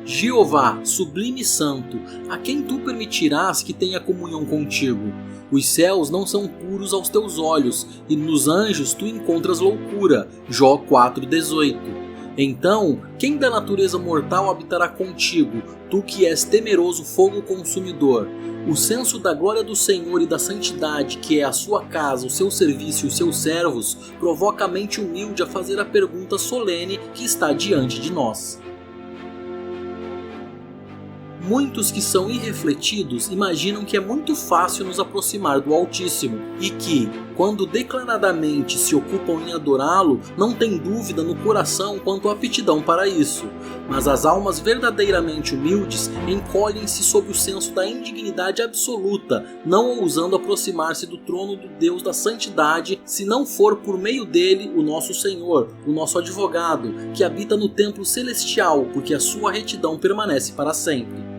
Jeová, sublime e santo, a quem tu permitirás que tenha comunhão contigo? Os céus não são puros aos teus olhos, e nos anjos tu encontras loucura. Jó 4,18. Então, quem da natureza mortal habitará contigo, tu que és temeroso fogo consumidor? O senso da glória do Senhor e da santidade, que é a sua casa, o seu serviço e os seus servos, provoca a mente humilde a fazer a pergunta solene que está diante de nós. Muitos que são irrefletidos imaginam que é muito fácil nos aproximar do Altíssimo e que, quando declaradamente se ocupam em adorá-lo, não tem dúvida no coração quanto à aptidão para isso. Mas as almas verdadeiramente humildes encolhem-se sob o senso da indignidade absoluta, não ousando aproximar-se do trono do Deus da santidade, se não for por meio dele, o nosso Senhor, o nosso advogado, que habita no templo celestial, porque a sua retidão permanece para sempre.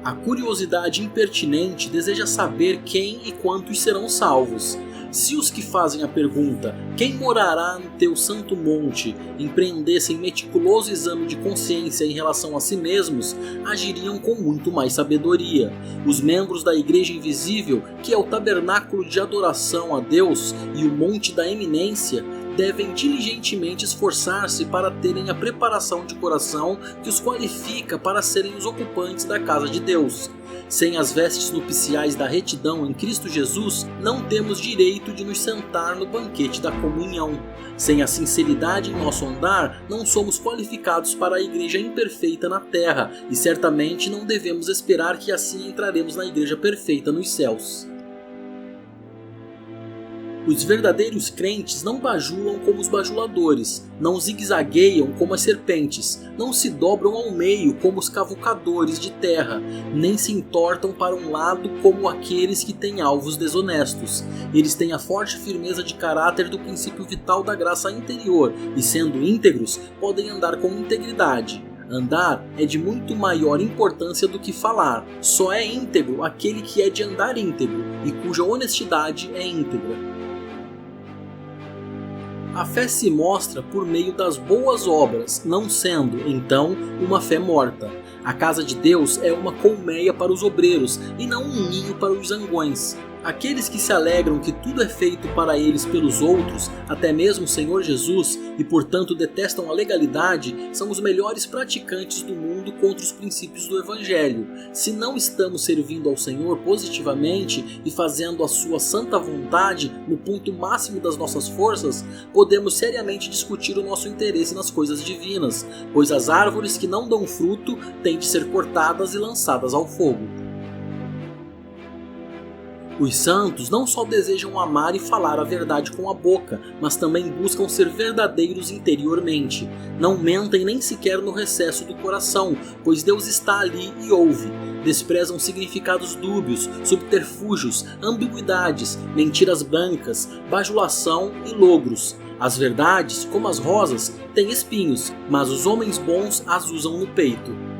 A curiosidade impertinente deseja saber quem e quantos serão salvos. Se os que fazem a pergunta, quem morará no teu santo monte, empreendessem meticuloso exame de consciência em relação a si mesmos, agiriam com muito mais sabedoria. Os membros da Igreja Invisível, que é o tabernáculo de adoração a Deus e o monte da eminência, devem diligentemente esforçar-se para terem a preparação de coração que os qualifica para serem os ocupantes da casa de Deus. Sem as vestes nupciais da retidão em Cristo Jesus, não temos direito de nos sentar no banquete da comunhão. Sem a sinceridade em nosso andar, não somos qualificados para a igreja imperfeita na terra, e certamente não devemos esperar que assim entraremos na igreja perfeita nos céus. Os verdadeiros crentes não bajulam como os bajuladores, não zigue-zagueiam como as serpentes, não se dobram ao meio como os cavucadores de terra, nem se entortam para um lado como aqueles que têm alvos desonestos. Eles têm a forte firmeza de caráter do princípio vital da graça interior e, sendo íntegros, podem andar com integridade. Andar é de muito maior importância do que falar. Só é íntegro aquele que é de andar íntegro e cuja honestidade é íntegra. A fé se mostra por meio das boas obras, não sendo, então, uma fé morta. A casa de Deus é uma colmeia para os obreiros e não um ninho para os zangões. Aqueles que se alegram que tudo é feito para eles pelos outros, até mesmo o Senhor Jesus, e portanto detestam a legalidade, são os melhores praticantes do mundo contra os princípios do Evangelho. Se não estamos servindo ao Senhor positivamente e fazendo a sua santa vontade no ponto máximo das nossas forças, podemos seriamente discutir o nosso interesse nas coisas divinas, pois as árvores que não dão fruto têm de ser cortadas e lançadas ao fogo. Os santos não só desejam amar e falar a verdade com a boca, mas também buscam ser verdadeiros interiormente. Não mentem nem sequer no recesso do coração, pois Deus está ali e ouve. Desprezam significados dúbios, subterfúgios, ambiguidades, mentiras brancas, bajulação e logros. As verdades, como as rosas, têm espinhos, mas os homens bons as usam no peito.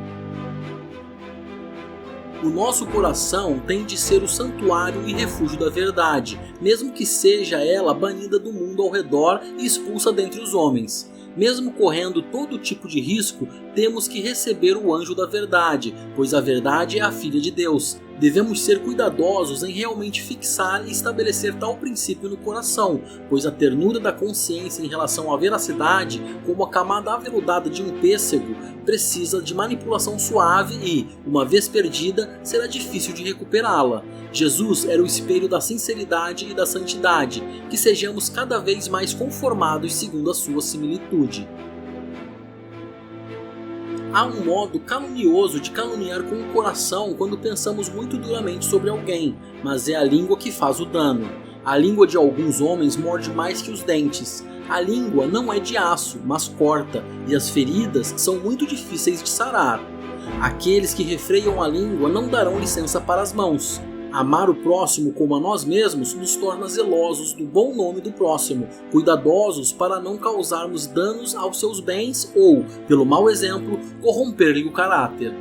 O nosso coração tem de ser o santuário e refúgio da verdade, mesmo que seja ela banida do mundo ao redor e expulsa dentre os homens. Mesmo correndo todo tipo de risco, temos que receber o anjo da verdade, pois a verdade é a filha de Deus. Devemos ser cuidadosos em realmente fixar e estabelecer tal princípio no coração, pois a ternura da consciência em relação à veracidade, como a camada aveludada de um pêssego, precisa de manipulação suave e, uma vez perdida, será difícil de recuperá-la. Jesus era o espelho da sinceridade e da santidade, que sejamos cada vez mais conformados segundo a sua similitude. Há um modo calunioso de caluniar com o coração quando pensamos muito duramente sobre alguém, mas é a língua que faz o dano. A língua de alguns homens morde mais que os dentes. A língua não é de aço, mas corta, e as feridas são muito difíceis de sarar. Aqueles que refreiam a língua não darão licença para as mãos. Amar o próximo como a nós mesmos nos torna zelosos do bom nome do próximo, cuidadosos para não causarmos danos aos seus bens ou, pelo mau exemplo, corromper-lhe o caráter.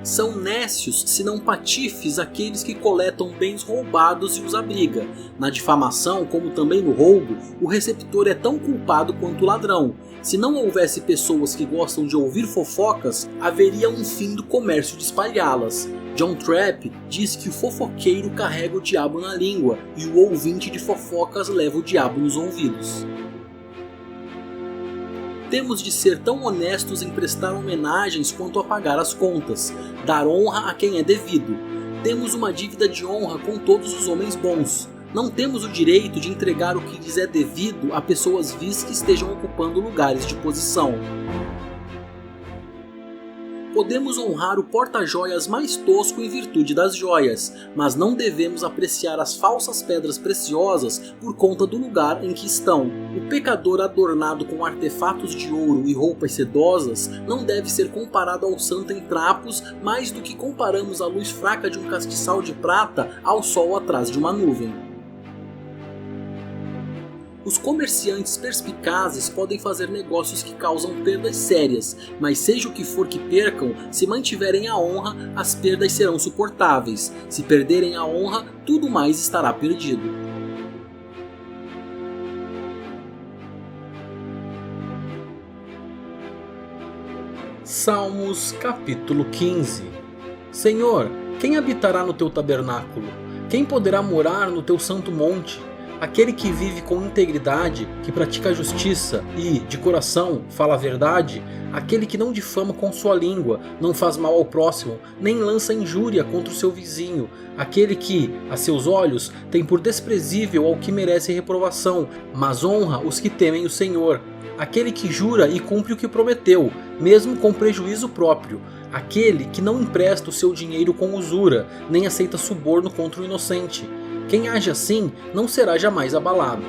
São nécios, se não patifes, aqueles que coletam bens roubados e os abriga. Na difamação, como também no roubo, o receptor é tão culpado quanto o ladrão. Se não houvesse pessoas que gostam de ouvir fofocas, haveria um fim do comércio de espalhá-las. John Trapp diz que o fofoqueiro carrega o diabo na língua e o ouvinte de fofocas leva o diabo nos ouvidos. Temos de ser tão honestos em prestar homenagens quanto a pagar as contas, dar honra a quem é devido. Temos uma dívida de honra com todos os homens bons. Não temos o direito de entregar o que lhes é devido a pessoas vis que estejam ocupando lugares de posição. Podemos honrar o porta-joias mais tosco em virtude das joias, mas não devemos apreciar as falsas pedras preciosas por conta do lugar em que estão. O pecador adornado com artefatos de ouro e roupas sedosas não deve ser comparado ao santo em trapos mais do que comparamos a luz fraca de um castiçal de prata ao sol atrás de uma nuvem. Os comerciantes perspicazes podem fazer negócios que causam perdas sérias, mas seja o que for que percam, se mantiverem a honra, as perdas serão suportáveis. Se perderem a honra, tudo mais estará perdido. Salmos capítulo 15. Senhor, quem habitará no teu tabernáculo? Quem poderá morar no teu santo monte? Aquele que vive com integridade, que pratica a justiça e, de coração, fala a verdade, aquele que não difama com sua língua, não faz mal ao próximo, nem lança injúria contra o seu vizinho, aquele que, a seus olhos, tem por desprezível ao que merece reprovação, mas honra os que temem o Senhor, aquele que jura e cumpre o que prometeu, mesmo com prejuízo próprio, aquele que não empresta o seu dinheiro com usura, nem aceita suborno contra o inocente. Quem age assim não será jamais abalado.